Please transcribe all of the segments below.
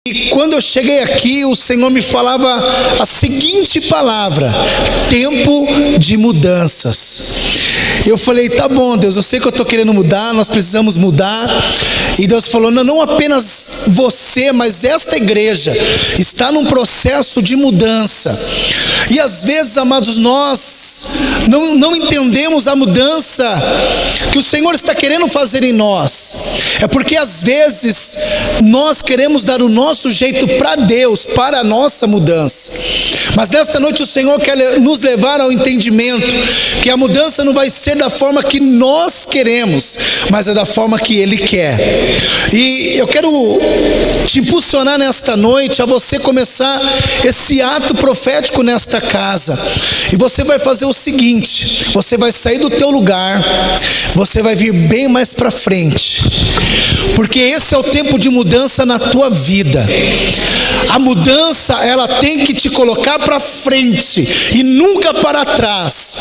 E quando eu cheguei aqui, o Senhor me falava a seguinte palavra: tempo de mudanças. Eu falei, tá bom, Deus, eu sei que eu estou querendo mudar, nós precisamos mudar. E Deus falou, não apenas você, mas esta igreja está num processo de mudança. E às vezes, amados, nós não entendemos a mudança que o Senhor está querendo fazer em nós. É porque às vezes nós queremos dar o nosso jeito para Deus, para a nossa mudança. Mas nesta noite o Senhor quer nos levar ao entendimento que a mudança não vai ser da forma que nós queremos, mas é da forma que Ele quer. E eu quero te impulsionar nesta noite a você começar esse ato profético nesta casa. E você vai fazer o seguinte: você vai sair do teu lugar, você vai vir bem mais para frente, porque esse é o tempo de mudança na tua vida. A mudança, ela tem que te colocar para frente e nunca para trás.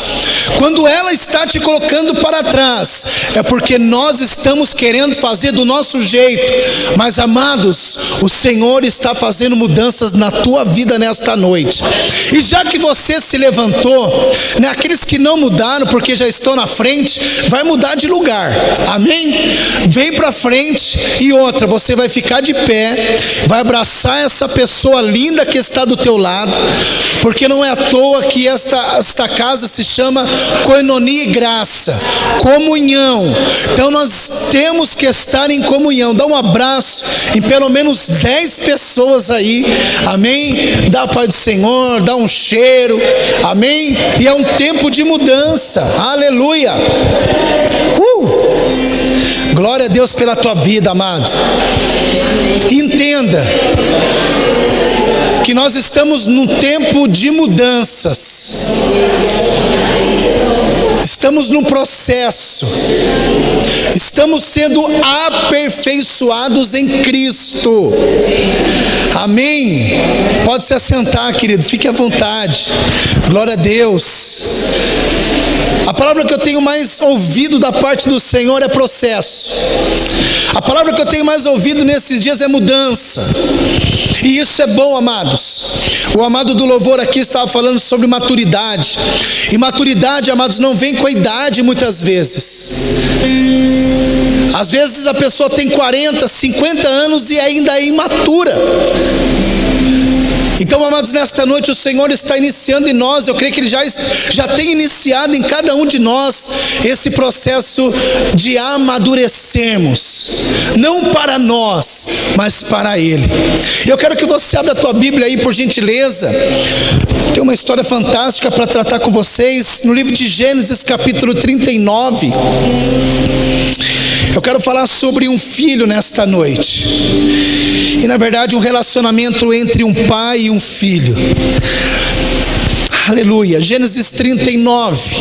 Quando ela está te colocando para trás, é porque nós estamos querendo fazer do nosso jeito. Mas, amados, o Senhor está fazendo mudanças na tua vida nesta noite. E já que você se levantou, né, aqueles que não mudaram porque já estão na frente, vai mudar de lugar, amém? Vem para frente. E outra, você vai ficar de pé, vai abraçar essa pessoa linda que está do teu lado, porque não é à toa que esta casa se chama Koinonia e Graça, comunhão. Então nós temos que estar em comunhão. Dá um abraço em pelo menos 10 pessoas aí, amém? Dá a paz do Senhor, dá um cheiro, amém? E é um tempo de mudança, aleluia. Glória a Deus pela tua vida, amado. Entenda que nós estamos num tempo de mudanças. Estamos num processo. Estamos sendo aperfeiçoados em Cristo. Amém? Pode se assentar, querido, fique à vontade. Glória a Deus. A palavra que eu tenho mais ouvido da parte do Senhor é processo. A palavra que eu tenho mais ouvido nesses dias é mudança. E isso é bom, amados. O amado do louvor aqui estava falando sobre maturidade. E maturidade, amados, não vem com a idade muitas vezes. Às vezes a pessoa tem 40, 50 anos e ainda é imatura. Então, amados, nesta noite o Senhor está iniciando em nós, eu creio que Ele já tem iniciado em cada um de nós esse processo de amadurecermos, não para nós, mas para Ele. Eu quero que você abra a tua Bíblia aí, por gentileza. Tem uma história fantástica para tratar com vocês, no livro de Gênesis capítulo 39. Eu quero falar sobre um filho nesta noite. E na verdade um relacionamento entre um pai e um filho. Aleluia. Gênesis 39.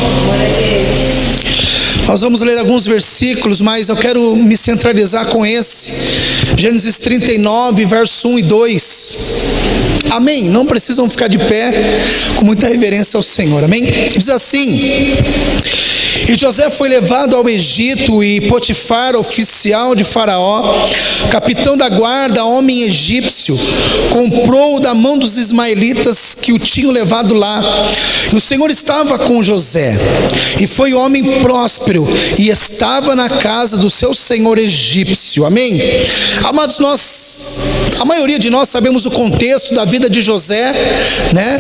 Nós vamos ler alguns versículos, mas eu quero me centralizar com esse. Gênesis 39, verso 1 e 2. Amém? Não precisam ficar de pé, com muita reverência ao Senhor. Amém? Diz assim: e José foi levado ao Egito, e Potifar, oficial de Faraó, capitão da guarda, homem egípcio, comprou-o da mão dos ismaelitas que o tinham levado lá. E o Senhor estava com José, e foi homem próspero, e estava na casa do seu senhor egípcio. Amém? Amados, a maioria de nós sabemos o contexto da vida de José, né?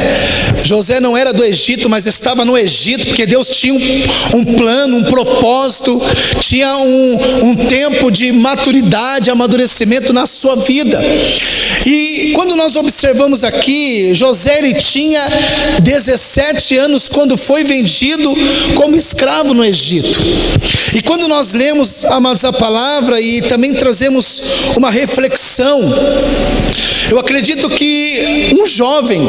José não era do Egito, mas estava no Egito, porque Deus tinha um plano, um propósito, tinha um tempo de maturidade, amadurecimento na sua vida. E quando nós observamos aqui, José, ele tinha 17 anos quando foi vendido como escravo no Egito. E quando nós lemos, amados, a palavra e também trazemos uma reflexão, eu acredito que um jovem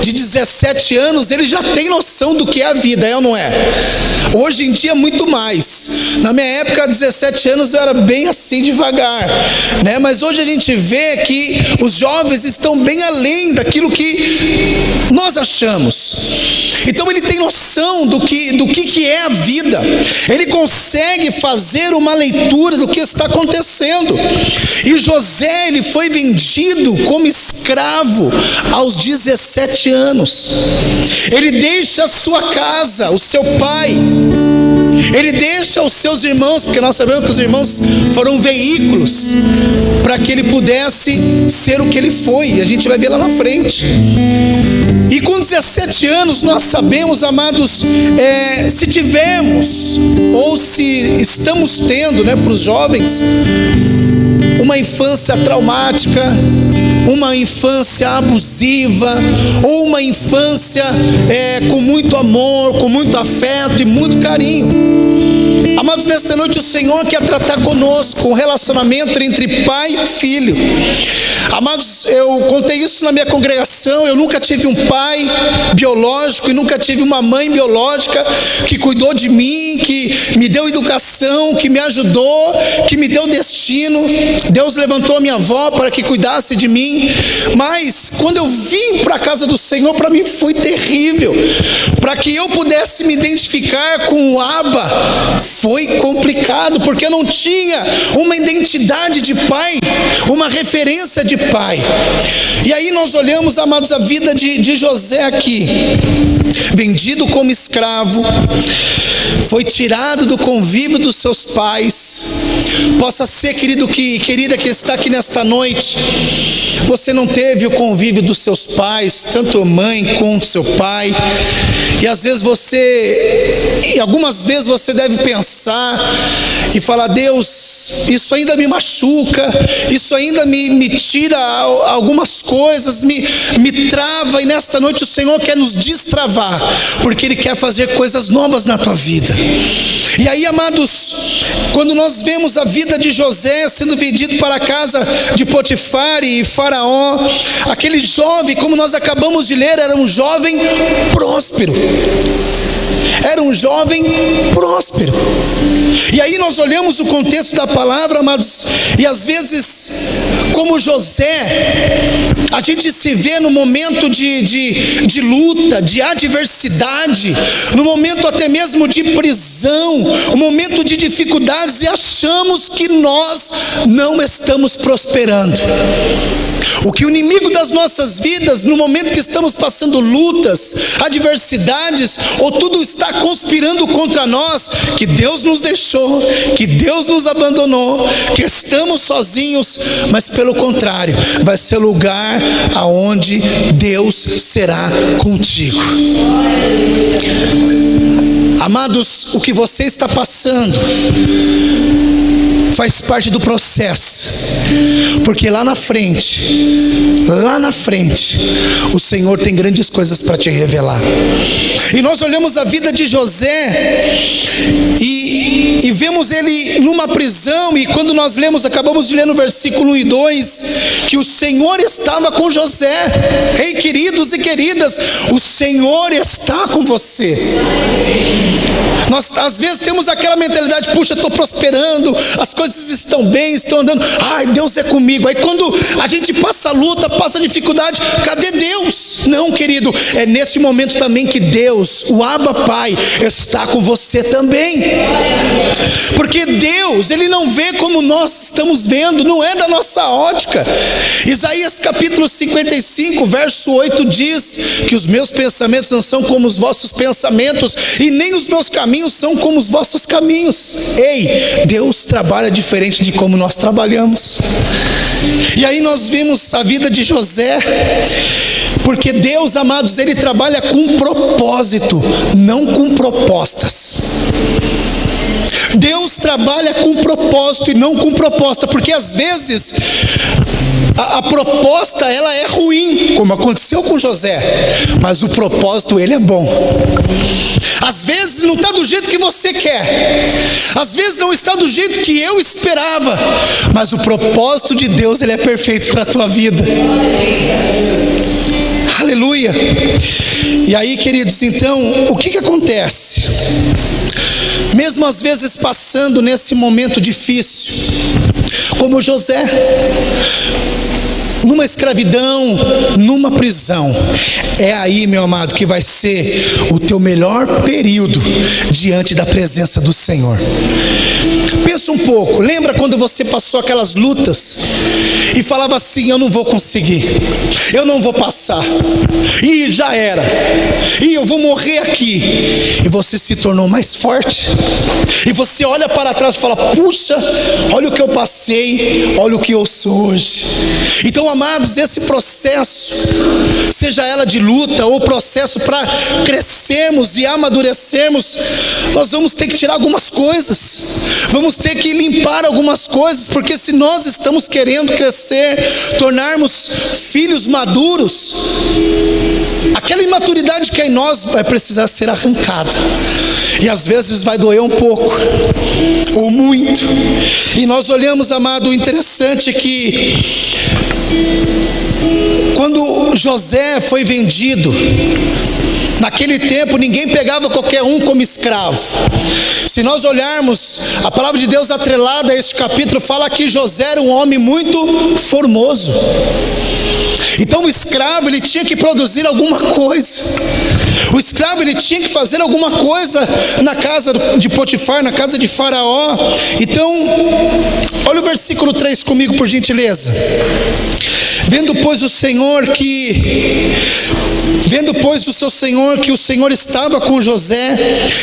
de 17 anos, ele já tem noção do que é a vida, é ou não é? Hoje em dia muito mais. Na minha época, 17 anos eu era bem assim, devagar, né? Mas hoje a gente vê que os jovens estão bem além daquilo que nós achamos. Então ele tem noção do que é a vida. Ele consegue fazer uma leitura do que está acontecendo. E José, ele foi vendido como escravo aos 17 anos. Ele deixa a sua casa, o seu pai. Ele deixa os seus irmãos, porque nós sabemos que os irmãos foram veículos para que ele pudesse ser o que ele foi, e a gente vai ver lá na frente. E com 17 anos nós sabemos, amados, se tivemos ou se estamos tendo, para os jovens, uma infância traumática, uma infância abusiva, ou uma infância com muito amor, com muito afeto e muito carinho. Amados, nesta noite o Senhor quer tratar conosco um relacionamento entre pai e filho. Amados, eu contei isso na minha congregação. Eu nunca tive um pai biológico e nunca tive uma mãe biológica que cuidou de mim, que me deu educação, que me ajudou, que me deu destino. Deus levantou a minha avó para que cuidasse de mim. Mas quando eu vim para a casa do Senhor, para mim foi terrível. Para que eu pudesse me identificar com o Abba, foi complicado, porque eu não tinha uma identidade de pai, uma referência de pai. E aí nós olhamos, amados, a vida de José aqui, vendido como escravo, foi tirado do convívio dos seus pais. Possa ser, querido, querida que está aqui nesta noite, você não teve o convívio dos seus pais, tanto a mãe quanto seu pai, e às vezes algumas vezes você deve pensar e falar: Deus, isso ainda me machuca, isso ainda me tira algumas coisas, me trava. E nesta noite o Senhor quer nos destravar, porque Ele quer fazer coisas novas na tua vida. E aí, amados, quando nós vemos a vida de José sendo vendido para a casa de Potifar e Faraó, aquele jovem, como nós acabamos de ler, era um jovem próspero. Era um jovem próspero. E aí nós olhamos o contexto da palavra, amados, e às vezes, como José, a gente se vê no momento de luta, de adversidade, no momento até mesmo de prisão, no momento de dificuldades, e achamos que nós não estamos prosperando. O que o inimigo das nossas vidas, no momento que estamos passando lutas, adversidades, ou tudo está conspirando contra nós, que Deus nos deixou, que Deus nos abandonou, que estamos sozinhos, mas pelo contrário, vai ser o lugar aonde Deus será contigo. Amados, o que você está passando faz parte do processo, porque lá na frente, o Senhor tem grandes coisas para te revelar. E nós olhamos a vida de José e vemos ele numa prisão, e quando nós acabamos de ler no versículo 1 e 2, que o Senhor estava com José. Ei, queridos e queridas, o Senhor está com você. Nós às vezes temos aquela mentalidade: puxa, eu estou prosperando, as coisas estão bem, estão andando, ai, Deus é comigo. Aí quando a gente passa luta, passa dificuldade, cadê Deus? Não, querido, é nesse momento também que Deus, o Abba Pai, está com você também. Porque Deus, Ele não vê como nós estamos vendo, não é da nossa ótica. Isaías capítulo 55, verso 8 diz que os meus pensamentos não são como os vossos pensamentos, e nem os meus caminhos são como os vossos caminhos. Ei, Deus trabalha diferente de como nós trabalhamos. E aí nós vimos a vida de José, porque Deus, amados, Ele trabalha com propósito, não com propostas. Deus trabalha com propósito e não com proposta, porque às vezes a proposta, ela é ruim, como aconteceu com José, mas o propósito, ele é bom. Às vezes não está do jeito que você quer, às vezes não está do jeito que eu esperava, mas o propósito de Deus, ele é perfeito para a tua vida. Aleluia. E aí, queridos, então, o que acontece? Mesmo às vezes passando nesse momento difícil, como José, numa escravidão, numa prisão, é aí, meu amado, que vai ser o teu melhor período diante da presença do Senhor. Pensa um pouco, lembra quando você passou aquelas lutas e falava assim: eu não vou conseguir, eu não vou passar, e já era, e eu vou morrer aqui. E você se tornou mais forte, e você olha para trás e fala: puxa, olha o que eu passei, olha o que eu sou hoje. Então, amados, esse processo, seja ela de luta ou processo para crescermos e amadurecermos, nós vamos ter que tirar algumas coisas, vamos ter que limpar algumas coisas, porque se nós estamos querendo crescer, tornarmos filhos maduros, aquela imaturidade que é em nós vai precisar ser arrancada, e às vezes vai doer um pouco, ou muito. E nós olhamos, amado, o interessante é que quando José foi vendido, naquele tempo ninguém pegava qualquer um como escravo. Se nós olharmos a palavra de Deus atrelada a este capítulo, fala que José era um homem muito formoso. Então o escravo, ele tinha que produzir alguma coisa. O escravo, ele tinha que fazer alguma coisa na casa de Potifar, na casa de Faraó. Então, olha o versículo 3 comigo, por gentileza. Vendo pois o seu senhor que o Senhor estava com José,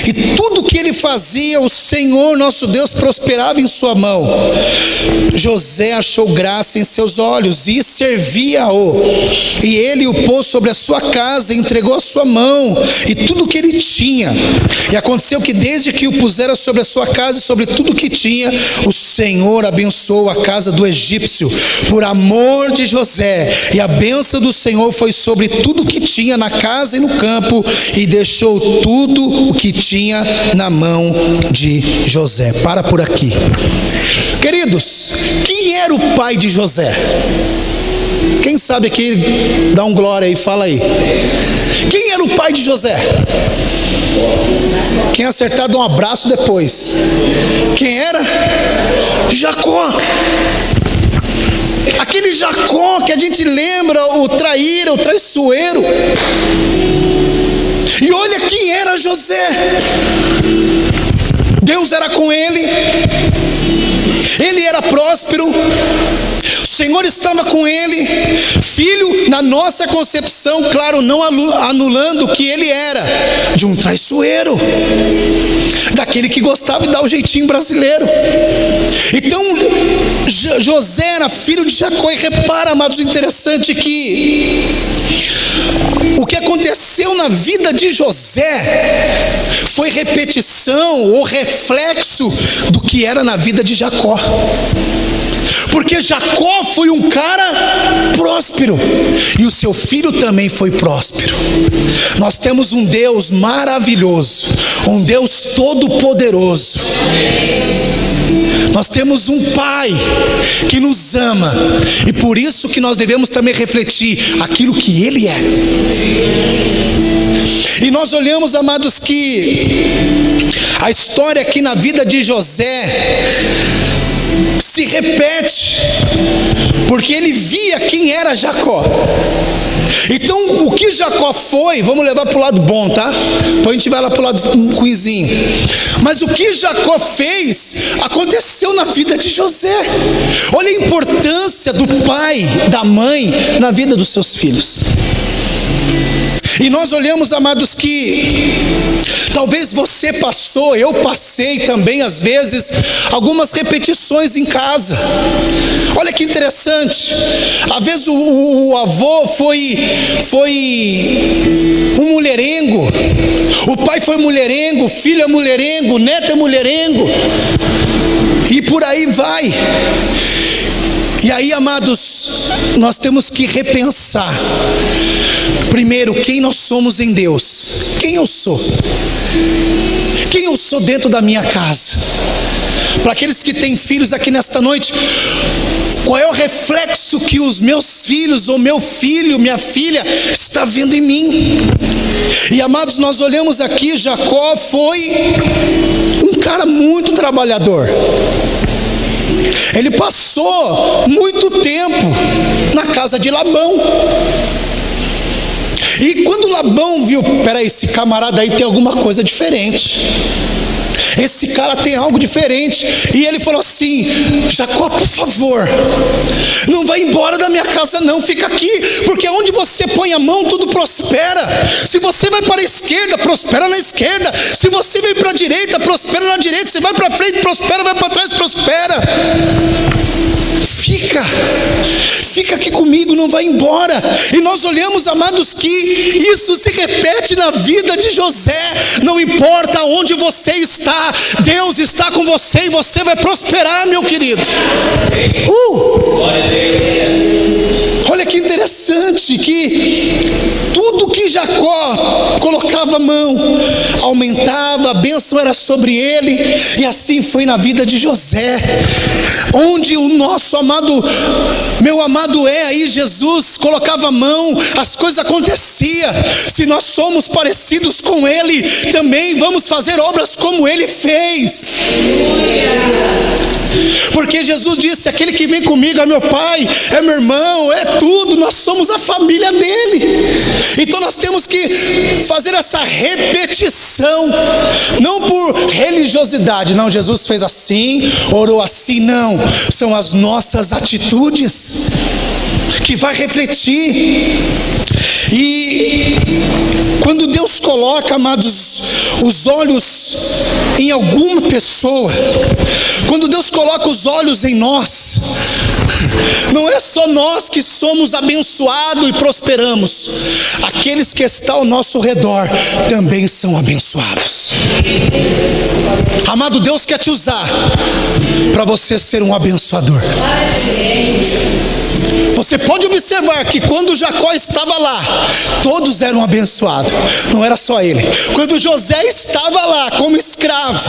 e tudo que ele fazia, o Senhor nosso Deus prosperava em sua mão, José achou graça em seus olhos e servia-o, e ele o pôs sobre a sua casa, entregou a sua mão e tudo que ele tinha. E aconteceu que desde que o pusera sobre a sua casa e sobre tudo que tinha, o Senhor abençoou a casa do egípcio por amor de José, e a bênção do Senhor foi sobre tudo que tinha na casa e no campo, e deixou tudo o que tinha na mão de José. Para por aqui. Queridos, quem era o pai de José? Quem sabe aqui, dá um glória aí, fala aí. Quem era o pai de José? Quem acertar, dá um abraço depois. Quem era? Jacó. Aquele Jacó que a gente lembra, o traíra, o traiçoeiro. E olha quem era José. Deus era com ele, ele era próspero, o Senhor estava com ele, filho na nossa concepção, claro, não anulando que ele era de um traiçoeiro, daquele que gostava de dar o jeitinho brasileiro. Então José era filho de Jacó. E repara, amados, o interessante que o que aconteceu na vida de José foi repetição ou reflexo do que era na vida de Jacó. Porque Jacó foi um cara próspero e o seu filho também foi próspero. Nós temos um Deus maravilhoso, um Deus todo-poderoso. Nós temos um Pai que nos ama, e por isso que nós devemos também refletir aquilo que Ele é. E nós olhamos, amados, que a história aqui na vida de José se repete, porque ele via quem era Jacó. Então o que Jacó foi, vamos levar para o lado bom, tá? Depois a gente vai lá para o lado ruinzinho. Mas o que Jacó fez aconteceu na vida de José. Olha a importância do pai, da mãe na vida dos seus filhos. E nós olhamos, amados, que talvez você passou, eu passei também às vezes, algumas repetições em casa. Olha que interessante. Às vezes o avô foi um mulherengo, o pai foi mulherengo, o filho é mulherengo, o neto é mulherengo, e por aí vai. E aí, amados, nós temos que repensar. Primeiro, quem nós somos em Deus. Quem eu sou? Quem eu sou dentro da minha casa? Para aqueles que têm filhos aqui nesta noite, qual é o reflexo que os meus filhos, ou meu filho, minha filha, está vendo em mim? E, amados, nós olhamos aqui, Jacó foi um cara muito trabalhador. Ele passou muito tempo na casa de Labão. E quando Labão viu, peraí, esse camarada aí tem alguma coisa diferente. Esse cara tem algo diferente. E ele falou assim: Jacó, por favor, não vai embora da minha casa não, fica aqui, porque onde você põe a mão tudo prospera. Se você vai para a esquerda, prospera na esquerda. Se você vem para a direita, prospera na direita. Se vai para frente, prospera, vai para trás, prospera. Fica aqui comigo, não vai embora. E nós olhamos, amados, que isso se repete na vida de José. Não importa onde você está, Deus está com você e você vai prosperar, meu querido. Olha que interessante, que tudo que Jacó colocava a mão aumentava, a bênção era sobre ele. E assim foi na vida de José, onde o nosso amado, meu amado aí, Jesus, colocava a mão, as coisas aconteciam. Se nós somos parecidos com ele, também vamos fazer obras como ele fez. Porque Jesus disse: aquele que vem comigo é meu pai, é meu irmão, é tudo, nós somos a família dele. Então nós temos que fazer essa repetição, não por religiosidade, não, Jesus fez assim, orou assim, não, são as nossas atitudes que vai refletir. E quando Deus coloca, amados, os olhos em alguma pessoa, quando Deus coloca os olhos em nós, não é só nós que somos abençoados e prosperamos, aqueles que estão ao nosso redor também são abençoados. Amado, Deus quer te usar para você ser um abençoador. Você pode observar que quando Jacó estava lá, todos eram abençoados, não era só ele. Quando José estava lá como escravo,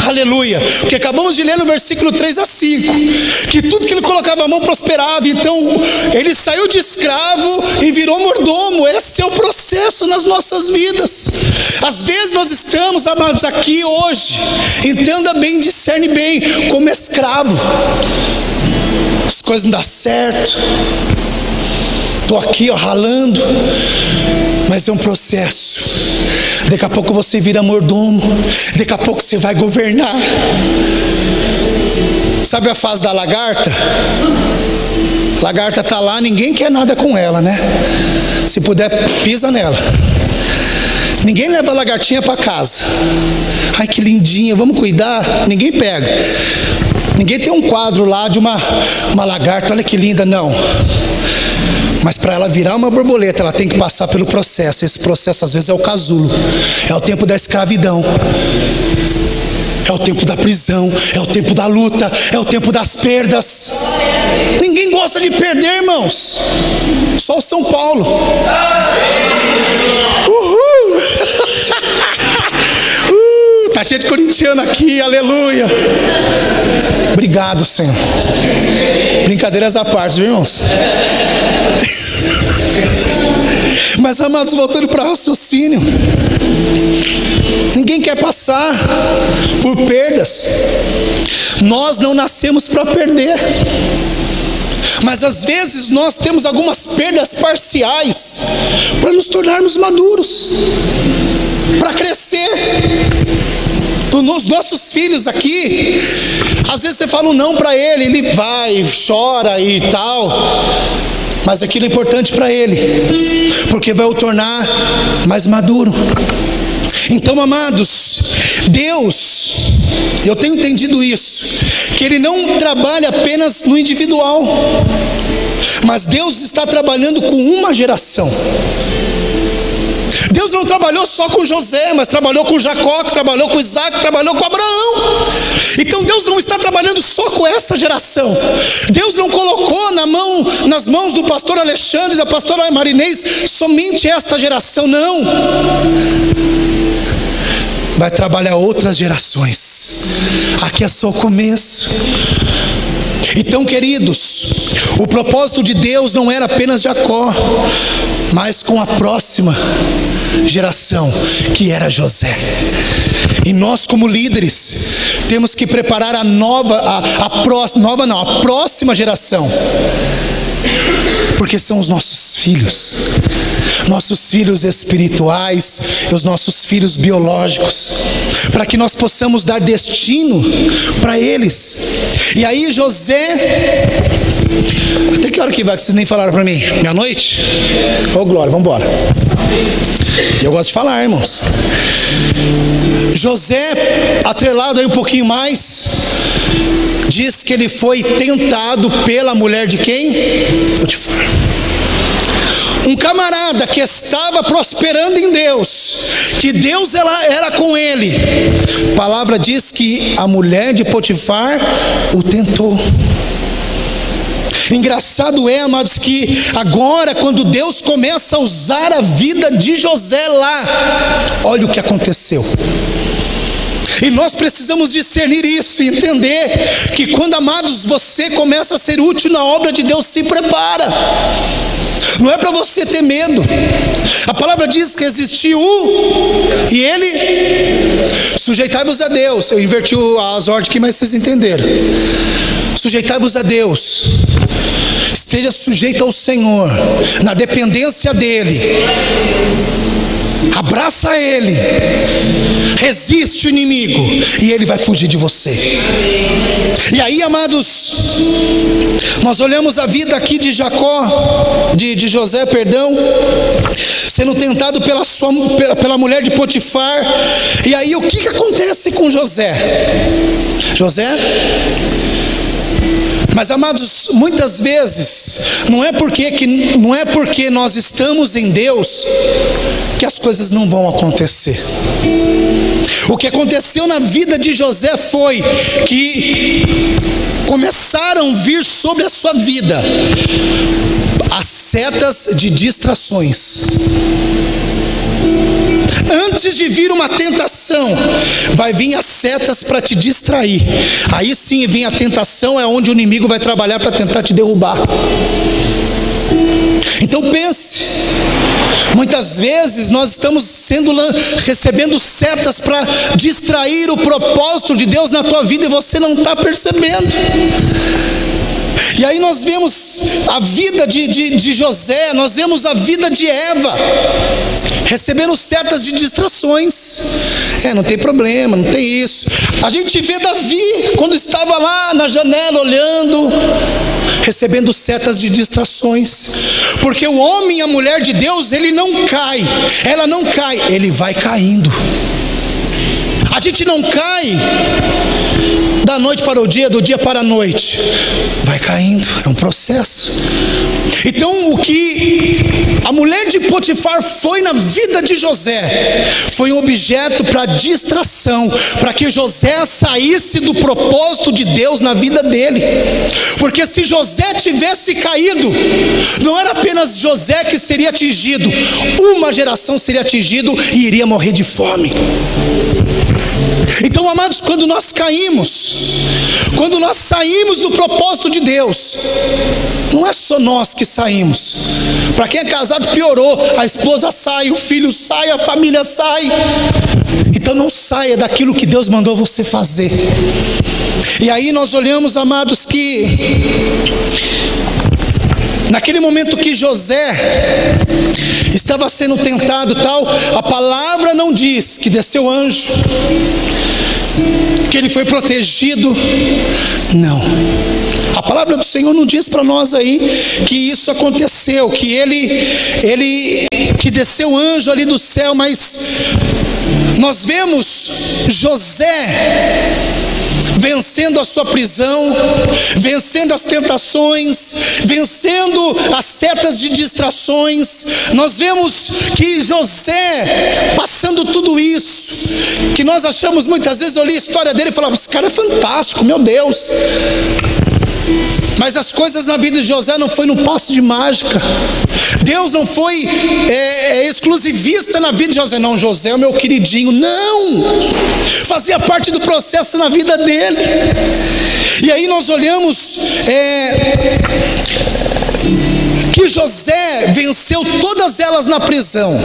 aleluia, porque acabamos de ler no versículo 3 a 5, que tudo que ele colocava a mão prosperava. Então ele saiu de escravo e virou mordomo. Esse é o processo nas nossas vidas. Às vezes nós estamos, amados, aqui hoje, entenda bem, discerne bem, como escravo. As coisas não dão certo, estou aqui ralando, mas é um processo. Daqui a pouco você vira mordomo, daqui a pouco você vai governar. Sabe a fase da lagarta? A lagarta está lá, ninguém quer nada com ela, né? Se puder, pisa nela. Ninguém leva a lagartinha para casa. Ai, que lindinha, vamos cuidar. Ninguém pega. Ninguém tem um quadro lá de uma lagarta, olha que linda, não. Mas para ela virar uma borboleta, ela tem que passar pelo processo. Esse processo às vezes é o casulo, é o tempo da escravidão, é o tempo da prisão, é o tempo da luta, é o tempo das perdas. Ninguém gosta de perder, irmãos. Só o São Paulo. Uhul! Está cheio de corintiano aqui, aleluia. Obrigado, Senhor. Brincadeiras à parte, viu, irmãos? Mas, amados, voltando para o raciocínio, ninguém quer passar por perdas. Nós não nascemos para perder, mas às vezes nós temos algumas perdas parciais para nos tornarmos maduros, para crescer. Os nossos filhos aqui, às vezes você fala um não para ele, ele vai, chora e tal, mas aquilo é importante para ele, porque vai o tornar mais maduro. Então, amados, Deus, eu tenho entendido isso, que Ele não trabalha apenas no individual, mas Deus está trabalhando com uma geração. Deus não trabalhou só com José, mas trabalhou com Jacó, trabalhou com Isaac, trabalhou com Abraão. Então Deus não está trabalhando só com essa geração. Deus não colocou nas mãos do pastor Alexandre e da pastora Marinês somente esta geração, não. Vai trabalhar outras gerações. Aqui é só o começo. Então, queridos, o propósito de Deus não era apenas Jacó, mas com a próxima geração, que era José. E nós, como líderes, temos que preparar a próxima geração, porque são os nossos filhos. nossos filhos espirituais e os nossos filhos biológicos, para que nós possamos dar destino para eles. E aí José, até que hora que vai, que vocês nem falaram para mim? Meia-noite? Ô glória, vamos embora. Eu gosto de falar, irmãos. José, atrelado aí um pouquinho mais, diz que ele foi tentado pela mulher de quem? Potifar. Um camarada que estava prosperando em Deus, que Deus era com ele. A palavra diz que a mulher de Potifar o tentou. Engraçado é, amados, que agora quando Deus começa a usar a vida de José lá, olha o que aconteceu. E nós precisamos discernir isso e entender que quando, amados, você começa a ser útil na obra de Deus, se prepara. Não é para você ter medo. A palavra diz que existiu e ele, sujeitai-vos a Deus. Eu inverti as ordens aqui, mas vocês entenderam. Sujeitai-vos a Deus. Esteja sujeito ao Senhor, na dependência dEle. Abraça Ele, resiste o inimigo e ele vai fugir de você. E aí, amados, nós olhamos a vida aqui de José, sendo tentado pela mulher de Potifar. E aí o que acontece com José? Mas, amados, muitas vezes não é porque nós estamos em Deus que as coisas não vão acontecer. O que aconteceu na vida de José foi que começaram a vir sobre a sua vida as setas de distrações. Antes de vir uma tentação, vai vir as setas para te distrair. Aí sim vem a tentação, é onde o inimigo vai trabalhar para tentar te derrubar. Então pense, muitas vezes nós estamos recebendo setas para distrair o propósito de Deus na tua vida e você não está percebendo. E aí nós vemos a vida de José, nós vemos a vida de Eva, recebendo setas de distrações. Não tem problema, não tem isso. A gente vê Davi, quando estava lá na janela olhando, recebendo setas de distrações. Porque o homem e a mulher de Deus, ela não cai, ele vai caindo. A gente não cai da noite para o dia, do dia para a noite. Vai caindo, é um processo. Então o que a mulher de Potifar foi na vida de José, foi um objeto para distração, para que José saísse do propósito de Deus na vida dele. Porque se José tivesse caído, não era apenas José que seria atingido, uma geração seria atingido e iria morrer de fome. Então, amados, quando nós saímos do propósito de Deus, não é só nós que saímos. Para quem é casado, piorou. A esposa sai, o filho sai, a família sai. Então não saia daquilo que Deus mandou você fazer. E aí nós olhamos, amados, que naquele momento que José estava sendo tentado tal, a palavra não diz que desceu anjo, que ele foi protegido. Não. A palavra do Senhor não diz para nós aí que isso aconteceu, que que desceu anjo ali do céu, mas nós vemos José vencendo a sua prisão, vencendo as tentações, vencendo as setas de distrações. Nós vemos que José passando tudo isso, que nós achamos muitas vezes, eu li a história dele e falava, esse cara é fantástico, meu Deus. Mas as coisas na vida de José não foi num passo de mágica. Deus não foi exclusivista na vida de José. Não, José é o meu queridinho. Não! Fazia parte do processo na vida dele. E aí nós olhamos que José venceu todas elas na prisão.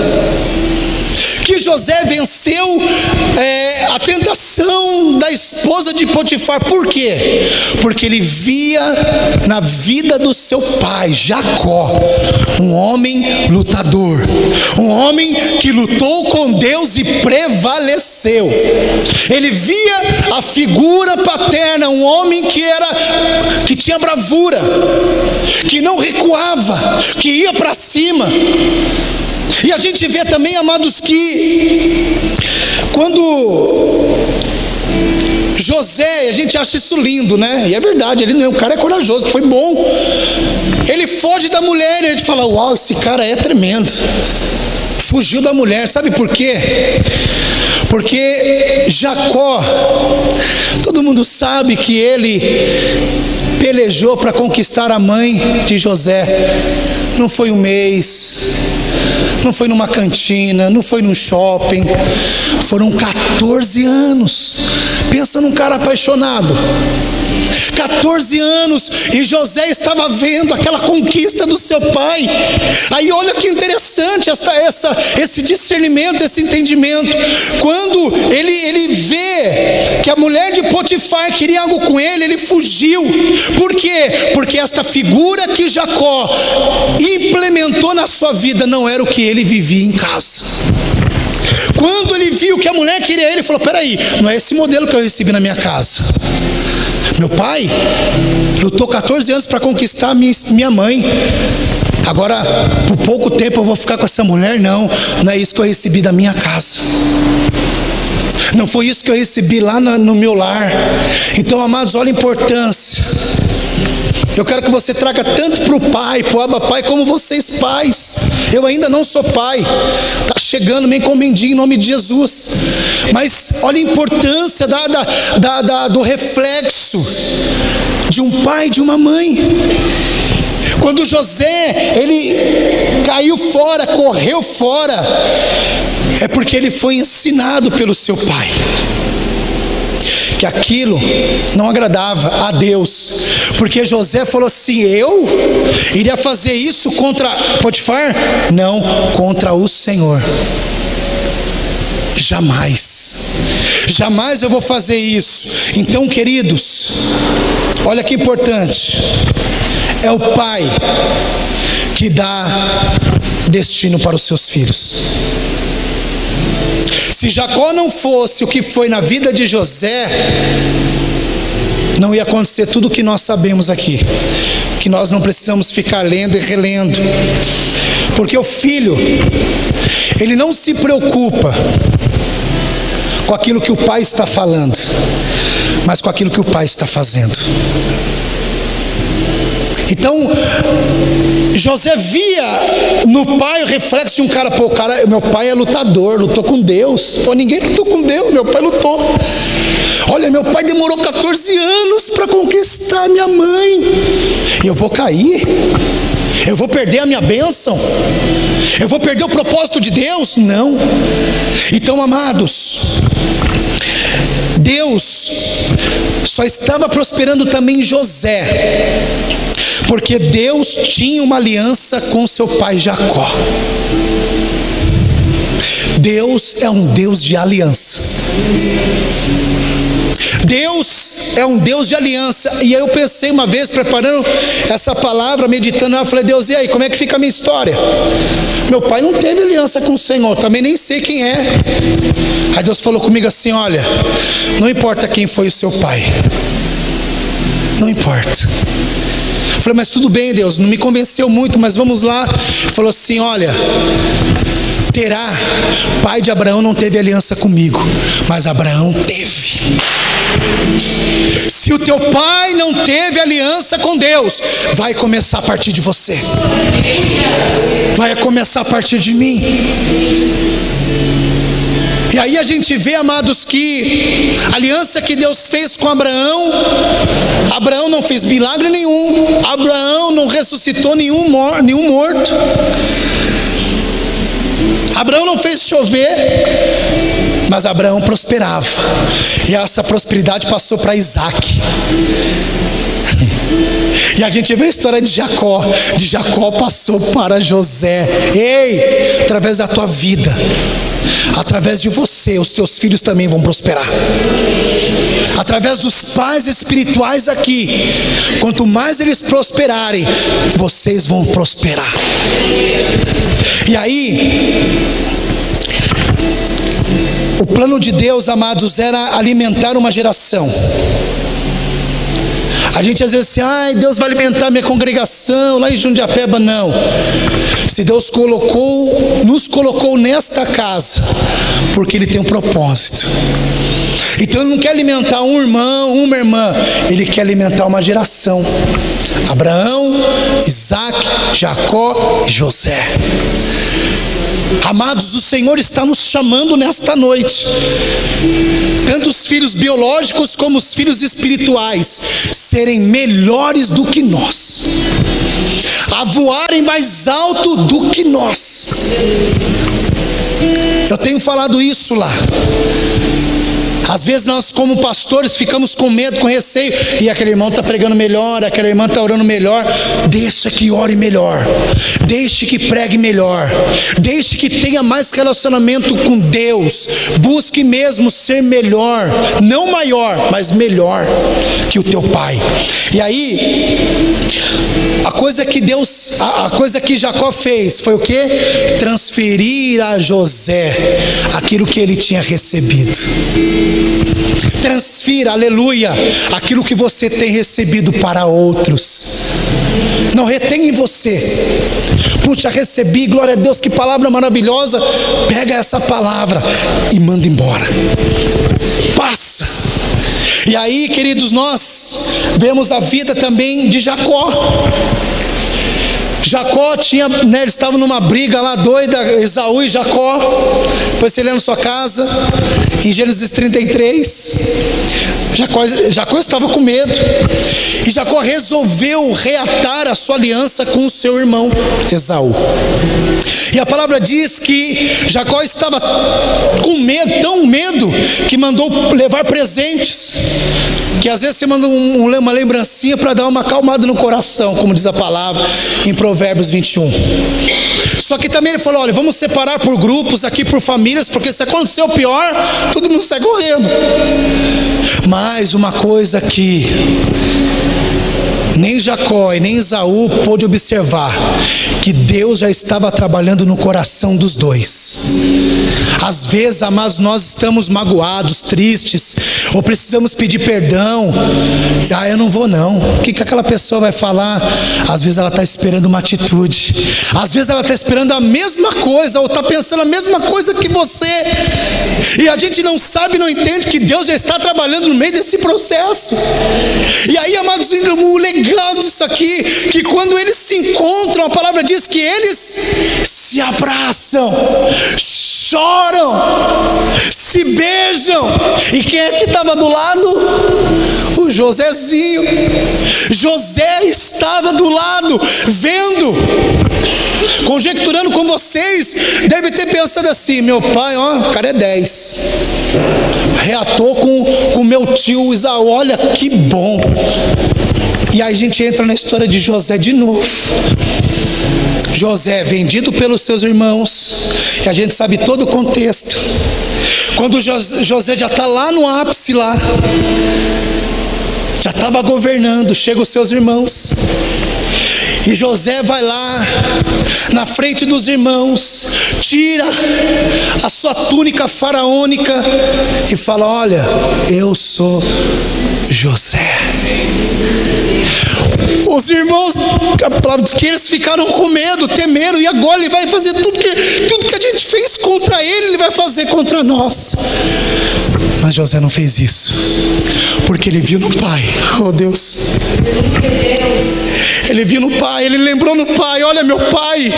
que José venceu a tentação da esposa de Potifar. Por quê? Porque ele via na vida do seu pai, Jacó, um homem lutador, um homem que lutou com Deus e prevaleceu. Ele via a figura paterna, um homem que tinha bravura, que não recuava, que ia para cima. E a gente vê também, amados, que quando José, a gente acha isso lindo, né? E é verdade, o cara é corajoso, foi bom. Ele foge da mulher e a gente fala: uau, esse cara é tremendo. Fugiu da mulher, sabe por quê? Porque Jacó, todo mundo sabe que ele pelejou para conquistar a mãe de José. Não foi um mês, não foi numa cantina, não foi num shopping, foram 14 anos. Pensa num cara apaixonado. 14 anos, e José estava vendo aquela conquista do seu pai. Aí olha que interessante esse discernimento, esse entendimento. Quando ele vê que a mulher de Potifar queria algo com ele, ele fugiu. Por quê? Porque esta figura que Jacó implementou na sua vida não era o que ele vivia em casa. Quando ele viu que a mulher queria ele, falou: peraí, não é esse modelo que eu recebi na minha casa. Meu pai lutou 14 anos para conquistar minha mãe. Agora, por pouco tempo eu vou ficar com essa mulher? Não é isso que eu recebi da minha casa. Não foi isso que eu recebi lá no meu lar. Então, amados, olha a importância. Eu quero que você traga tanto para o pai, para o Abba Pai, como vocês pais. Eu ainda não sou pai. Está chegando, me encomendinho em nome de Jesus. Mas olha a importância do reflexo de um pai e de uma mãe. Quando José, ele caiu fora, correu fora, é porque ele foi ensinado pelo seu pai que aquilo não agradava a Deus, porque José falou assim: eu iria fazer isso contra Potifar? Não, contra o Senhor. Jamais eu vou fazer isso. Então, queridos, olha que importante, é o pai que dá destino para os seus filhos. Se Jacó não fosse o que foi na vida de José, não ia acontecer tudo o que nós sabemos aqui, que nós não precisamos ficar lendo e relendo, porque o filho, ele não se preocupa com aquilo que o pai está falando, mas com aquilo que o pai está fazendo. Então, José via no pai o reflexo de um cara: pô, meu pai é lutador, lutou com Deus. Pô, ninguém lutou com Deus, meu pai lutou. Olha, meu pai demorou 14 anos para conquistar minha mãe. E eu vou cair? Eu vou perder a minha bênção? Eu vou perder o propósito de Deus? Não. Então, amados, Deus só estava prosperando também José, porque Deus tinha uma aliança com seu pai Jacó. Deus é um Deus de aliança. Deus é um Deus de aliança. E aí eu pensei uma vez, preparando essa palavra, meditando, eu falei: Deus, e aí, como é que fica a minha história? Meu pai não teve aliança com o Senhor, também nem sei quem é. Aí Deus falou comigo assim: olha, não importa quem foi o seu pai, não importa. Eu falei: mas tudo bem, Deus, não me convenceu muito, mas vamos lá. Ele falou assim: olha, Terá, pai de Abraão, não teve aliança comigo, mas Abraão teve. Se o teu pai não teve aliança com Deus, vai começar a partir de você, vai começar a partir de mim. E aí a gente vê, amados, que a aliança que Deus fez com Abraão, Abraão não fez milagre nenhum, Abraão não ressuscitou nenhum morto, Abraão não fez chover, Mas Abraão prosperava, e essa prosperidade passou para Isaac. E a gente vê a história de Jacó passou para José. Ei, através da tua vida, através de você, os teus filhos também vão prosperar. Através dos pais espirituais aqui, quanto mais eles prosperarem, vocês vão prosperar. E aí, o plano de Deus, amados, era alimentar uma geração. A gente às vezes assim, Deus vai alimentar minha congregação lá em Jundiapeba. Não. Se Deus nos colocou nesta casa, porque Ele tem um propósito. Então Ele não quer alimentar um irmão, uma irmã, Ele quer alimentar uma geração. Abraão, Isaac, Jacó e José. Amados, o Senhor está nos chamando nesta noite, tanto os filhos biológicos como os filhos espirituais, serem melhores do que nós, a voarem mais alto do que nós. Eu tenho falado isso lá. Às vezes nós, como pastores, ficamos com medo, com receio. E aquele irmão está pregando melhor, aquela irmã está orando melhor. Deixa que ore melhor, deixe que pregue melhor, deixe que tenha mais relacionamento com Deus. Busque mesmo ser melhor, não maior, mas melhor que o teu pai. E aí, a coisa que Jacó fez foi o quê? Transferir a José aquilo que ele tinha recebido. Transfira, aleluia, aquilo que você tem recebido para outros. Não retém em você. Puxa, recebi, glória a Deus, que palavra maravilhosa. Pega essa palavra e manda embora. Passa. E aí, queridos, nós vemos a vida também de Jacó. Jacó tinha, ele estava numa briga lá doida, Esaú e Jacó. Depois você lê na sua casa, em Gênesis 33. Jacó estava com medo, e Jacó resolveu reatar a sua aliança com o seu irmão Esaú. E a palavra diz que Jacó estava com medo, tão medo, que mandou levar presentes. Que às vezes você manda uma lembrancinha para dar uma acalmada no coração, como diz a palavra em Provérbios 21. Só que também ele falou, olha, vamos separar por grupos aqui, por famílias, porque se acontecer o pior, todo mundo sai correndo. Mas uma coisa que nem Jacó e nem Esaú pôde observar, que Deus já estava trabalhando no coração dos dois. Às vezes, amados, nós estamos magoados, tristes, ou precisamos pedir perdão. Eu não vou não. O que aquela pessoa vai falar? Às vezes ela está esperando uma atitude. Às vezes ela está esperando a mesma coisa, ou está pensando a mesma coisa que você. E a gente não sabe, não entende que Deus já está trabalhando no meio desse processo. E aí, amados, o legal disso aqui, que quando eles se encontram, a palavra diz que eles se abraçam, choram, se beijam. E quem é que estava do lado? O Josézinho. José estava do lado, vendo, conjecturando com vocês. Deve ter pensado assim, meu pai, ó, o cara é 10. Reatou com meu tio Isaú, olha que bom. E aí a gente entra na história de José de novo. José vendido pelos seus irmãos, que a gente sabe todo o contexto. Quando José já está lá no ápice lá, já estava governando, chegam os seus irmãos. E José vai lá, na frente dos irmãos, tira a sua túnica faraônica e fala, olha, eu sou José. Os irmãos, que eles ficaram com medo, temeram, e agora ele vai fazer tudo que a gente fez contra ele, ele vai fazer contra nós. Mas José não fez isso, porque ele viu no pai. Oh Deus, ele viu no pai, ele lembrou no pai, olha, meu pai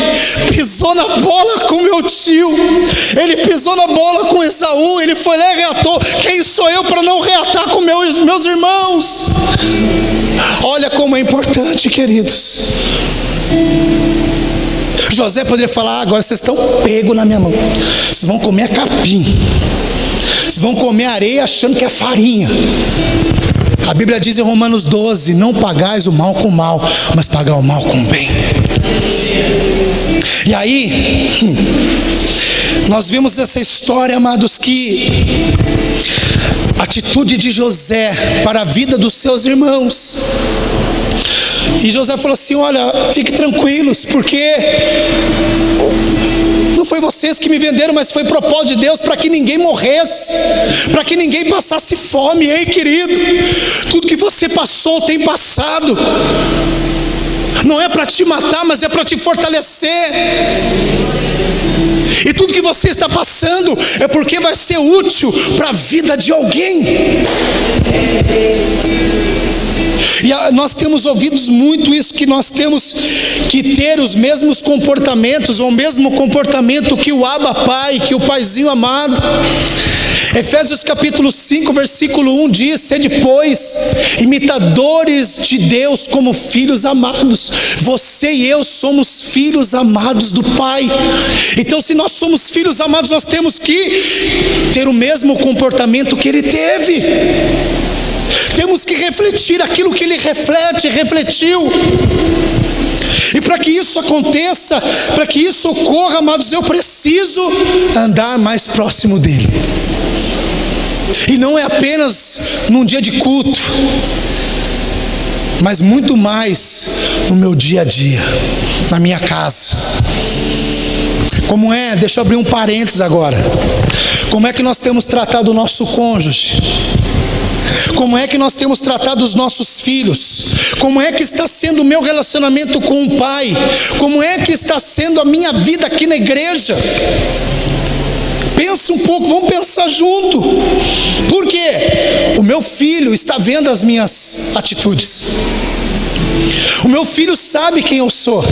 pisou na bola com meu tio, ele pisou na bola com Esaú, ele foi lá e reatou. Quem sou eu para não reatar com meus irmãos? Olha como é importante, queridos. José poderia falar, agora vocês estão pegos na minha mão, vocês vão comer a capim. Vocês vão comer areia achando que é farinha. A Bíblia diz em Romanos 12: não pagais o mal com o mal, mas pagar o mal com o bem. E aí, nós vimos essa história, amados, que a atitude de José para a vida dos seus irmãos. E José falou assim: olha, fiquem tranquilos, porque não foi vocês que me venderam, mas foi propósito de Deus para que ninguém morresse, para que ninguém passasse fome. Ei, querido, tudo que você passou tem passado. Não é para te matar, mas é para te fortalecer. E tudo que você está passando é porque vai ser útil para a vida de alguém. E nós temos ouvido muito isso, que nós temos que ter os mesmos comportamentos, ou o mesmo comportamento que o Abba Pai, que o Paizinho amado. Efésios capítulo 5, versículo 1 diz: sede, pois, imitadores de Deus como filhos amados. Você e eu somos filhos amados do Pai. Então, se nós somos filhos amados, nós temos que ter o mesmo comportamento que Ele teve. Temos que refletir aquilo que Ele refletiu. E para que isso aconteça, para que isso ocorra, amados, eu preciso andar mais próximo dEle. E não é apenas num dia de culto, mas muito mais no meu dia a dia, na minha casa. Como é, deixa eu abrir um parênteses agora, como é que nós temos tratado o nosso cônjuge? Como é que nós temos tratado os nossos filhos? Como é que está sendo o meu relacionamento com o Pai? Como é que está sendo a minha vida aqui na igreja? Pensa um pouco, vamos pensar junto. Por quê? O meu filho está vendo as minhas atitudes. O meu filho sabe quem eu sou.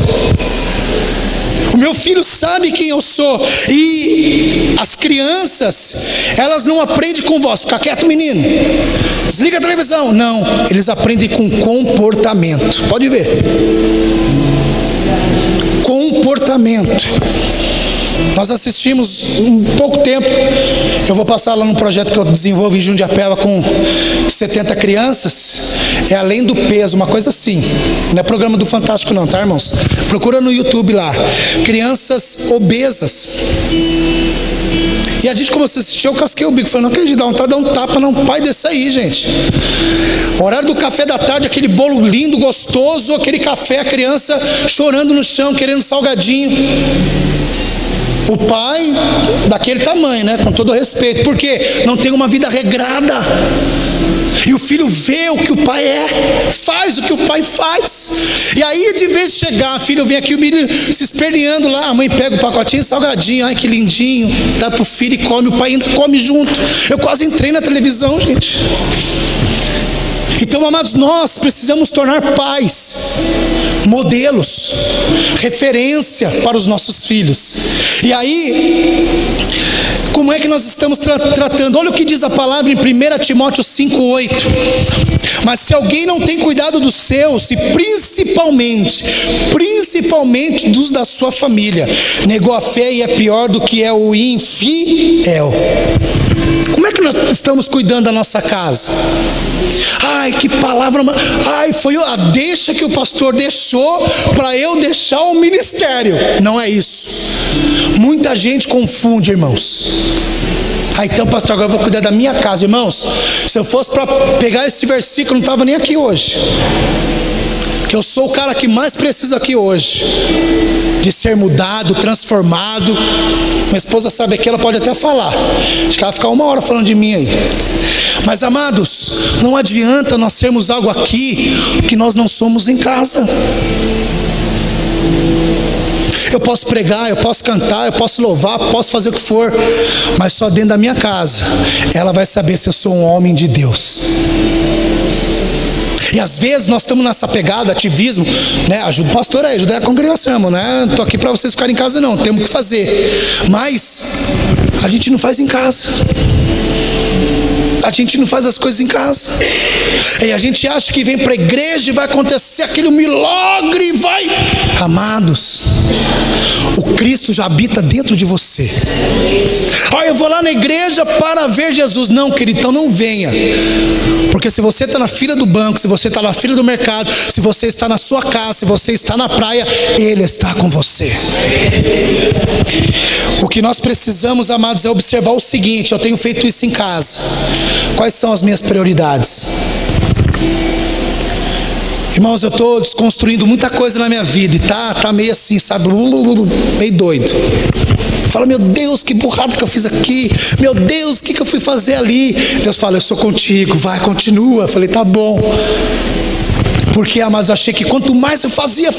O meu filho sabe quem eu sou. E as crianças, elas não aprendem com voz. Fica quieto, menino, desliga a televisão. Não, eles aprendem com comportamento. Pode ver. Comportamento. Nós assistimos um pouco tempo, eu vou passar lá no projeto que eu desenvolvo em Jundiapeba com 70 crianças, é Além do Peso, uma coisa assim, não é programa do Fantástico não, tá, irmãos? Procura no YouTube lá, crianças obesas. E a gente começou a assistir, eu casquei o bico, falei, não acredito, dá vontade de dar um tapa no pai desse aí, gente. Horário do café da tarde, aquele bolo lindo, gostoso, aquele café, a criança chorando no chão, querendo salgadinho. O pai daquele tamanho, né? Com todo respeito, porque não tem uma vida regrada. E o filho vê o que o pai é, faz o que o pai faz. E aí, de vez de chegar, filho vem aqui, o menino se esperneando lá, a mãe pega o pacotinho salgadinho, ai que lindinho, dá pro filho e come, o pai ainda come junto. Eu quase entrei na televisão, gente. Então, amados, nós precisamos tornar pais, modelos, referência para os nossos filhos. E aí, como é que nós estamos tratando? Olha o que diz a palavra em 1 Timóteo 5,8. Mas se alguém não tem cuidado dos seus, e principalmente dos da sua família, negou a fé e é pior do que é o infiel. Como é que nós estamos cuidando da nossa casa? Ai, que palavra, ai, foi a deixa que o pastor deixou para eu deixar o ministério. Não é isso. Muita gente confunde, irmãos. Ah, então, pastor, agora eu vou cuidar da minha casa. Irmãos, se eu fosse para pegar esse versículo, eu não estava nem aqui hoje. Que eu sou o cara que mais precisa aqui hoje de ser mudado, transformado. Minha esposa sabe aqui, ela pode até falar. Acho que ela vai ficar 1 hora falando de mim aí. Mas, amados, não adianta nós sermos algo aqui que nós não somos em casa. Eu posso pregar, eu posso cantar, eu posso louvar, posso fazer o que for, mas só dentro da minha casa ela vai saber se eu sou um homem de Deus. E às vezes nós estamos nessa pegada, ativismo, né? Ajuda o pastor aí, ajuda a congregação, irmão, né? Não estou aqui para vocês ficarem em casa não, temos que fazer. Mas a gente não faz em casa. A gente não faz as coisas em casa. E a gente acha que vem para a igreja e vai acontecer aquele milagre e vai. Amados, o Cristo já habita dentro de você. Eu vou lá na igreja para ver Jesus. Não, querido, então não venha. Porque se você está na fila do banco, se você está na fila do mercado, se você está na sua casa, se você está na praia, Ele está com você. O que nós precisamos, amados, é observar o seguinte: eu tenho feito isso em casa. Quais são as minhas prioridades? Irmãos, eu estou desconstruindo muita coisa na minha vida e tá meio assim, sabe, meio doido. Fala, meu Deus, que burrada que eu fiz aqui. Meu Deus, o que eu fui fazer ali? Deus fala, eu sou contigo, vai, continua. Eu falei, tá bom. Porque, amados, eu achei que quanto mais eu fazia,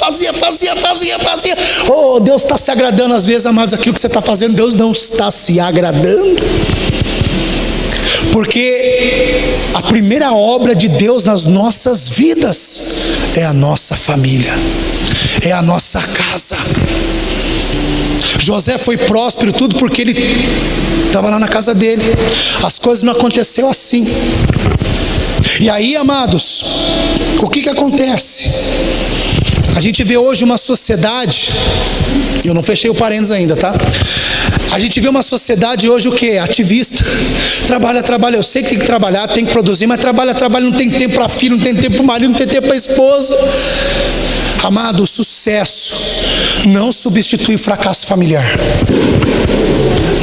oh, Deus está se agradando. Às vezes, amados, aquilo que você está fazendo, Deus não está se agradando. Porque a primeira obra de Deus nas nossas vidas é a nossa família, é a nossa casa. José foi próspero tudo porque ele estava lá na casa dele. As coisas não aconteceram assim. E aí, amados, o que acontece? A gente vê hoje uma sociedade, eu não fechei o parênteses ainda, tá? A gente vê uma sociedade hoje o quê? Ativista. Trabalha, eu sei que tem que trabalhar, tem que produzir, mas trabalha, não tem tempo para filho, não tem tempo para marido, não tem tempo para esposa. Amado, o sucesso não substitui fracasso familiar.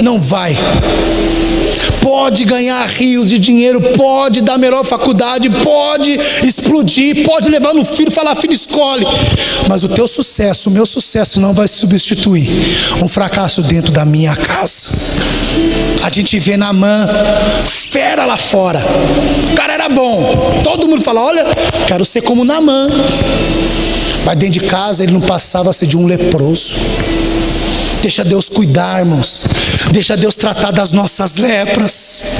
Não vai. Pode ganhar rios de dinheiro, pode dar a melhor faculdade, pode explodir, pode levar no filho, falar, filho, escolhe. Mas o teu sucesso, o meu sucesso não vai substituir um fracasso dentro da minha casa. A gente vê Naamã, fera lá fora. O cara era bom. Todo mundo fala, olha, quero ser como Naamã. Mas dentro de casa ele não passava a ser de um leproso. Deixa Deus cuidar, irmãos. Deixa Deus tratar das nossas lepras.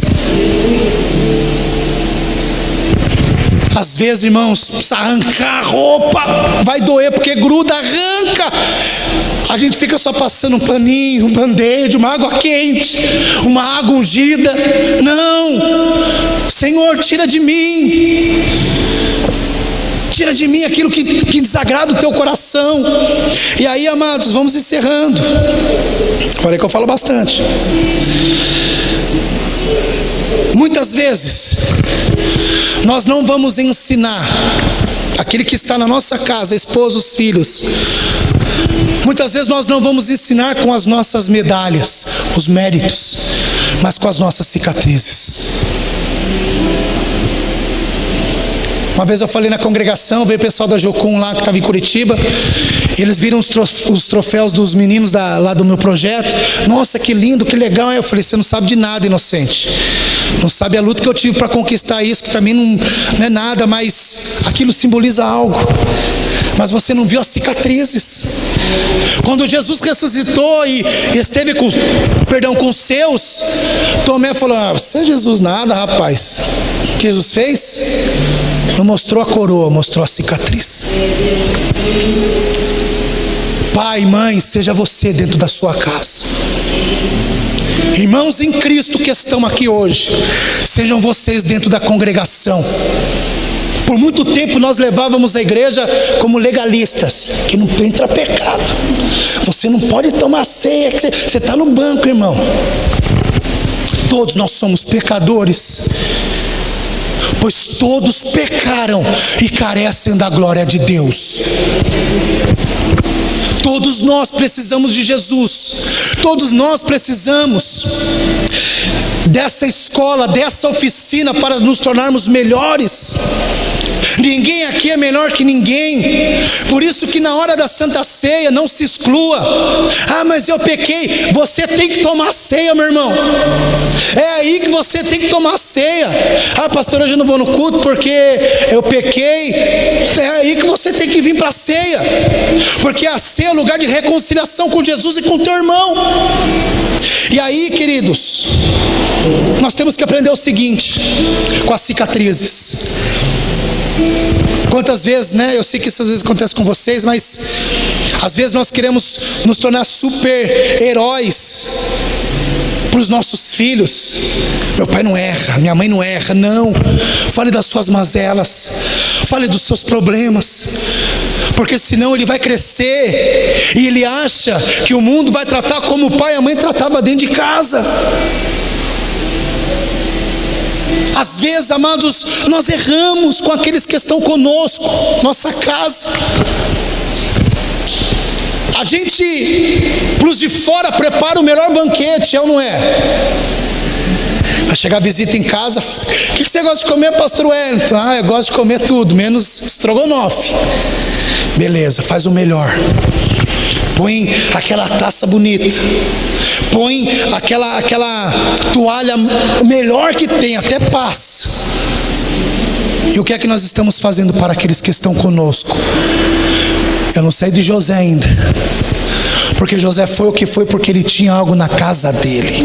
Às vezes, irmãos, precisa arrancar a roupa. Vai doer porque gruda, arranca. A gente fica só passando um paninho, um band-aid, uma água quente, uma água ungida. Não, Senhor, tira de mim. Tira de mim aquilo que desagrada o teu coração. E aí, amados, vamos encerrando. Olha que eu falo bastante. Muitas vezes nós não vamos ensinar aquele que está na nossa casa, a esposa, os filhos. Muitas vezes nós não vamos ensinar com as nossas medalhas, os méritos, mas com as nossas cicatrizes. Uma vez eu falei na congregação, veio o pessoal da Jocum lá que estava em Curitiba, eles viram os troféus dos meninos lá do meu projeto. Nossa, que lindo, que legal. Aí eu falei, você não sabe de nada, inocente. Não sabe a luta que eu tive para conquistar isso, que também não é nada, mas aquilo simboliza algo. Mas você não viu as cicatrizes. Quando Jesus ressuscitou e esteve com os seus, Tomé falou, você é Jesus nada, rapaz. O que Jesus fez? Não mostrou a coroa, mostrou a cicatriz. Pai, mãe, seja você dentro da sua casa. Irmãos em Cristo que estão aqui hoje, sejam vocês dentro da congregação. Por muito tempo nós levávamos a igreja como legalistas, que não entra pecado. Você não pode tomar ceia, que você está no banco, irmão. Todos nós somos pecadores, pois todos pecaram e carecem da glória de Deus. Todos nós precisamos de Jesus. Todos nós precisamos dessa escola, dessa oficina para nos tornarmos melhores. Ninguém aqui é melhor que ninguém. Por isso que na hora da Santa Ceia não se exclua. Mas eu pequei. Você tem que tomar ceia, meu irmão. É aí que você tem que tomar ceia. Pastor, hoje eu não vou no culto porque eu pequei. É aí que você tem que vir para a ceia. Porque a ceia é o lugar de reconciliação com Jesus e com o teu irmão. E aí, queridos, nós temos que aprender o seguinte com as cicatrizes. Quantas vezes, né? Eu sei que isso às vezes acontece com vocês, mas às vezes nós queremos nos tornar super-heróis para os nossos filhos: meu pai não erra, minha mãe não erra. Não, fale das suas mazelas, fale dos seus problemas, porque senão ele vai crescer e ele acha que o mundo vai tratar como o pai e a mãe tratavam dentro de casa. Às vezes, amados, nós erramos com aqueles que estão conosco, nossa casa. A gente, para os de fora, prepara o melhor banquete, é ou não é? Vai chegar visita em casa: o que você gosta de comer, pastor Wellington? Ah, eu gosto de comer tudo, menos estrogonofe. Beleza, faz o melhor. Põe aquela taça bonita, põe aquela toalha melhor que tem, até passa. E o que é que nós estamos fazendo para aqueles que estão conosco? Eu não sei de José ainda, porque José foi o que foi porque ele tinha algo na casa dele.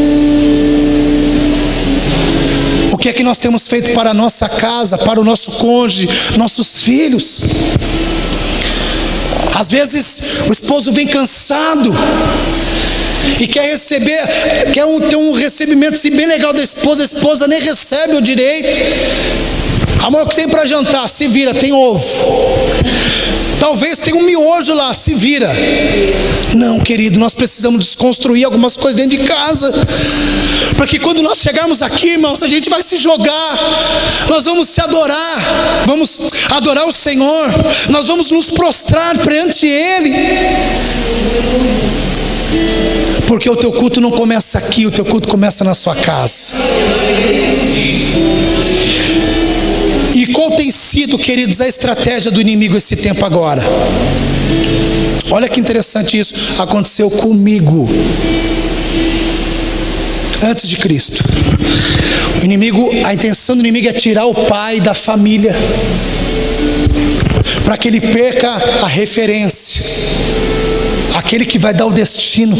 O que é que nós temos feito para a nossa casa, para o nosso cônjuge, nossos filhos? Às vezes o esposo vem cansado e quer receber, ter um recebimento assim, bem legal da esposa. A esposa nem recebe o direito. Amor, o que tem para jantar? Se vira, tem ovo. Talvez tenha um miojo lá, se vira. Não, querido, nós precisamos desconstruir algumas coisas dentro de casa, porque quando nós chegarmos aqui, irmãos, a gente vai se jogar, nós vamos se adorar, vamos adorar o Senhor, nós vamos nos prostrar perante Ele, porque o teu culto não começa aqui, o teu culto começa na sua casa. E qual tem sido, queridos, a estratégia do inimigo esse tempo agora? Olha que interessante isso, aconteceu comigo antes de Cristo. O inimigo, a intenção do inimigo é tirar o pai da família, para que ele perca a referência, aquele que vai dar o destino.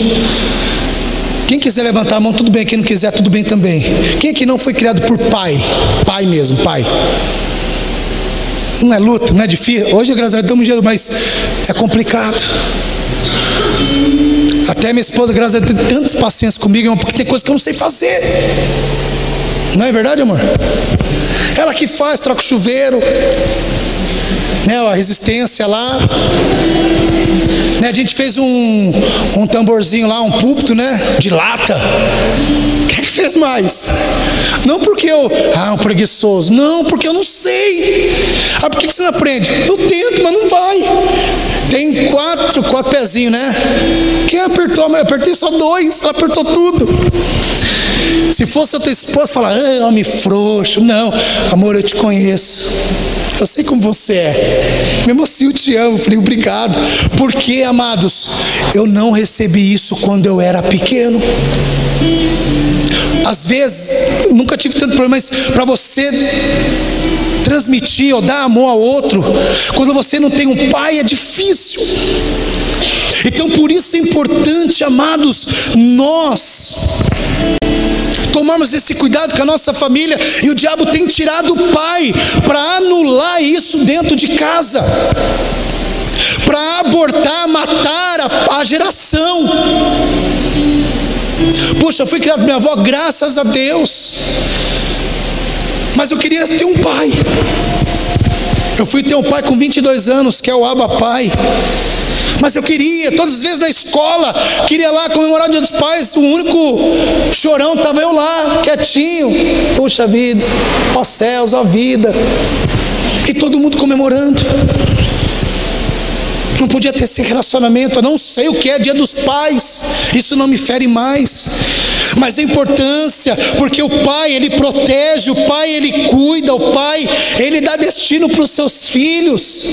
Quem quiser levantar a mão, tudo bem. Quem não quiser, tudo bem também. Quem aqui não foi criado por pai? Pai mesmo, pai. Não é luta, não é difícil. Hoje, graças a Deus, estamos um dia, mas é complicado. Até minha esposa, graças a Deus, tem tanta paciência comigo, irmão, porque tem coisas que eu não sei fazer. Não é verdade, amor? Ela que faz, troca o chuveiro, né, a resistência lá, né, a gente fez um tamborzinho lá, um púlpito, né, de lata. Quem é que fez mais? Não porque eu, um preguiçoso, não, porque eu não sei. Por que você não aprende? Eu tento, mas não vai. Tem quatro pezinhos, né? Quem apertou? Eu apertei só 2, ela apertou tudo. Se fosse a tua esposa, falar: homem frouxo. Não, amor, eu te conheço, eu sei como você é, mesmo assim eu te amo. Falei: obrigado. Porque, amados, eu não recebi isso quando eu era pequeno. Às vezes, nunca tive tanto problema, mas para você transmitir ou dar amor ao outro, quando você não tem um pai, é difícil. Então, por isso é importante, amados, nós tomarmos esse cuidado com a nossa família. E o diabo tem tirado o pai para anular isso dentro de casa, para abortar, matar a geração. Puxa, eu fui criado por minha avó, graças a Deus, mas eu queria ter um pai. Eu fui ter um pai com 22 anos, que é o Abba Pai. Mas eu queria, todas as vezes na escola, queria lá comemorar o Dia dos Pais. O único chorão estava eu lá, quietinho. Puxa vida, ó céus, ó vida. E todo mundo comemorando. Não podia ter esse relacionamento. Eu não sei o que é Dia dos Pais, isso não me fere mais. Mas a importância, porque o pai, ele protege, o pai, ele cuida, o pai, ele dá destino para os seus filhos.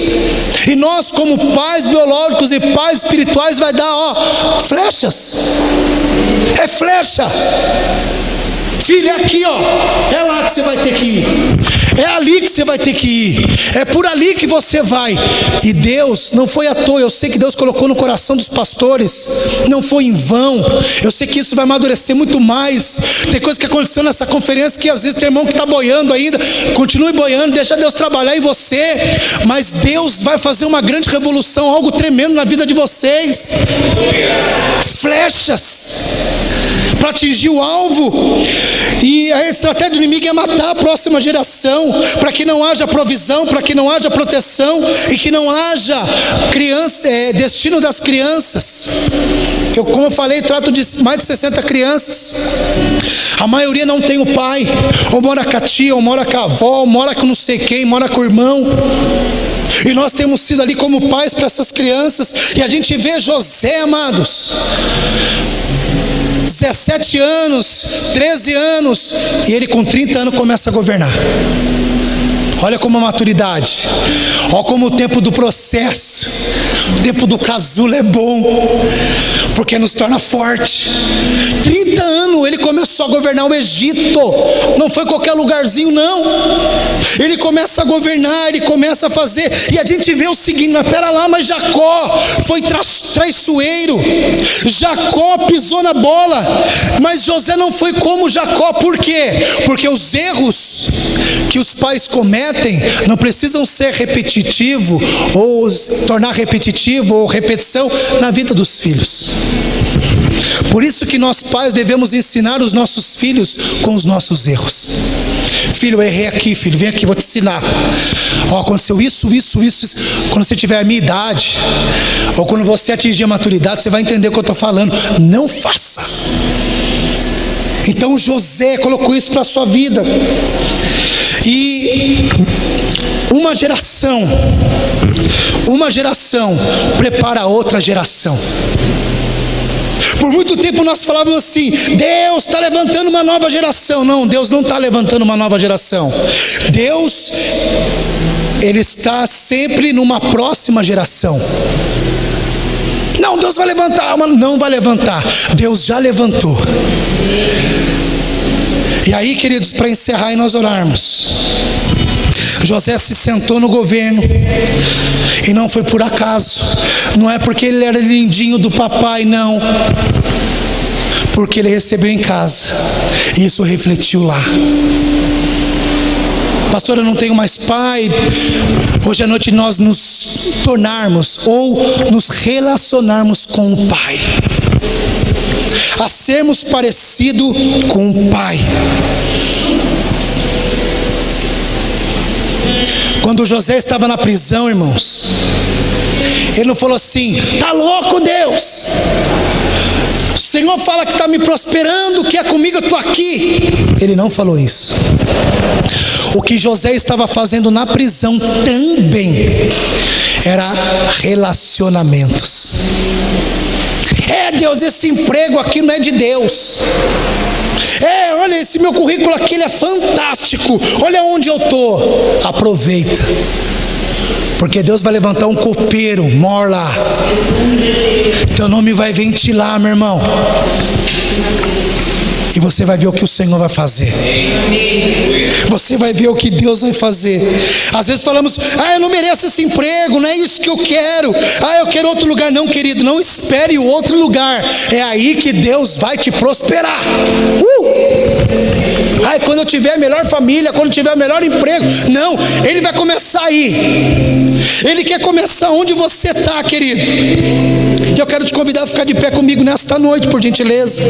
E nós, como pais biológicos e pais espirituais, vai dar, flechas. É flecha. Filho, é aqui, é lá que você vai ter que ir, é ali que você vai ter que ir, é por ali que você vai. E Deus, não foi à toa, eu sei que Deus colocou no coração dos pastores, não foi em vão. Eu sei que isso vai amadurecer muito mais. Tem coisa que aconteceu nessa conferência que às vezes tem irmão que está boiando ainda. Continue boiando, deixa Deus trabalhar em você, mas Deus vai fazer uma grande revolução, algo tremendo na vida de vocês. Flechas, para atingir o alvo. E a estratégia do inimigo é matar a próxima geração, para que não haja provisão, para que não haja proteção e que não haja destino das crianças. Como eu falei, trato de mais de 60 crianças. A maioria não tem o pai, ou mora com a tia, ou mora com a avó, ou mora com não sei quem, mora com o irmão. E nós temos sido ali como pais para essas crianças. E a gente vê José, amados, 17 anos, 13 anos, e ele com 30 anos começa a governar. Olha como a maturidade, olha como o tempo do processo, o tempo do casulo é bom, porque nos torna forte. 30 anos ele começou a governar o Egito, não foi qualquer lugarzinho não. Ele começa a governar, ele começa a fazer, e a gente vê o seguinte: mas pera lá, mas Jacó foi traiçoeiro, Jacó pisou na bola, mas José não foi como Jacó. Por quê? Porque os erros que os pais cometem não precisam ser repetitivo ou tornar repetitivo ou repetição na vida dos filhos. Por isso que nós pais devemos ensinar os nossos filhos com os nossos erros. Filho, eu errei aqui, filho, vem aqui, vou te ensinar. Aconteceu isso. Quando você tiver a minha idade, ou quando você atingir a maturidade, você vai entender o que eu estou falando. Não faça. Então José colocou isso para a sua vida. E uma geração prepara outra geração. Por muito tempo nós falávamos assim: Deus está levantando uma nova geração. Não, Deus não está levantando uma nova geração. Deus, Ele está sempre numa próxima geração. Não, Deus vai levantar, mas não vai levantar. Deus já levantou. E aí, queridos, para encerrar e nós orarmos, José se sentou no governo, e não foi por acaso, não é porque ele era lindinho do papai, não, porque ele recebeu em casa, e isso refletiu lá. Pastor, eu não tenho mais pai. Hoje à noite nós nos tornarmos ou nos relacionarmos com o Pai, a sermos parecidos com o Pai. Quando José estava na prisão, irmãos, ele não falou assim: tá louco, Deus? O Senhor fala que está me prosperando, que é comigo, eu estou aqui. Ele não falou isso. O que José estava fazendo na prisão também era relacionamentos. Deus, esse emprego aqui não é de Deus. Olha, esse meu currículo aqui, ele é fantástico. Olha onde eu estou. Aproveita, porque Deus vai levantar um copeiro mor lá. Teu nome vai ventilar, meu irmão. E você vai ver o que o Senhor vai fazer. Você vai ver o que Deus vai fazer. Às vezes falamos: eu não mereço esse emprego, não é isso que eu quero. Eu quero outro lugar. Não, querido, não espere o outro lugar. É aí que Deus vai te prosperar. Quando eu tiver a melhor família, quando eu tiver o melhor emprego. Não, Ele vai começar aí. Ele quer começar onde você está, querido. E eu quero te convidar a ficar de pé comigo nesta noite, por gentileza.